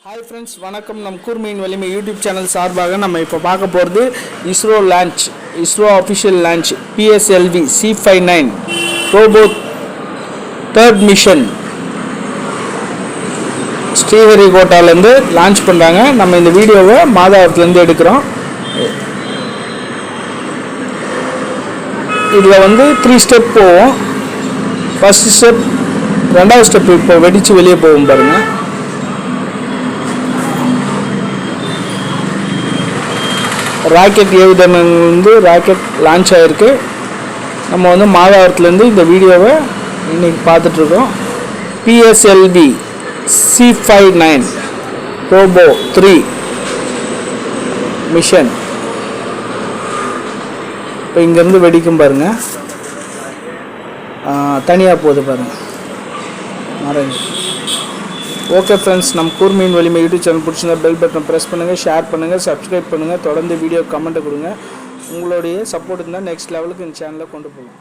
Hi friends, வணக்கம். நம் கூர்மையின் வலிமை யூடியூப் சேனல் சார்பாக நம்ம இப்போ பார்க்க போகிறது ISRO official launch PSLV C59 robo third mission ஸ்ரீஹரிகோட்டாலேருந்து லான்ச் பண்ணுறாங்க. நம்ம இந்த வீடியோவை மாதாவரத்துலேருந்து எடுக்கிறோம். இதில் வந்து 3 ஸ்டெப் போவோம். ஃபர்ஸ்ட் ஸ்டெப், ரெண்டாவது ஸ்டெப் இப்போ வெடித்து வெளியே போகும் பாருங்கள். ராக்கெட் ஏவுதளம் வந்து ராக்கெட் லான்ச் ஆகிருக்கு. நம்ம வந்து மாதாவரத்துலேருந்து இந்த வீடியோவை இன்றைக்கி பார்த்துட்ருக்கோம். PSLV C59 ரோபோ 3 மிஷன் இப்போ இங்கேருந்து வெடிக்கும் பாருங்கள். தனியாக போகுது பாருங்கள். மறைஞ்சு. ஓகே ஃப்ரெண்ட்ஸ், நம்ம கூர்மையின் வலிமை யூடியூப் சேனல் பிடிச்சிருந்தா பெல் பட்டன் ப்ரெஸ் பண்ணுங்கள், ஷேர் பண்ணுங்கள், சப்ஸ்கிரைப் பண்ணுங்கள். தொடர்ந்து வீடியோ கமெண்ட்டை கொடுங்க. உங்களுடைய சப்போர்ட் இருந்தால் நெக்ஸ்ட் லெவலுக்கு இந்த சேனலை கொண்டு போகலாம்.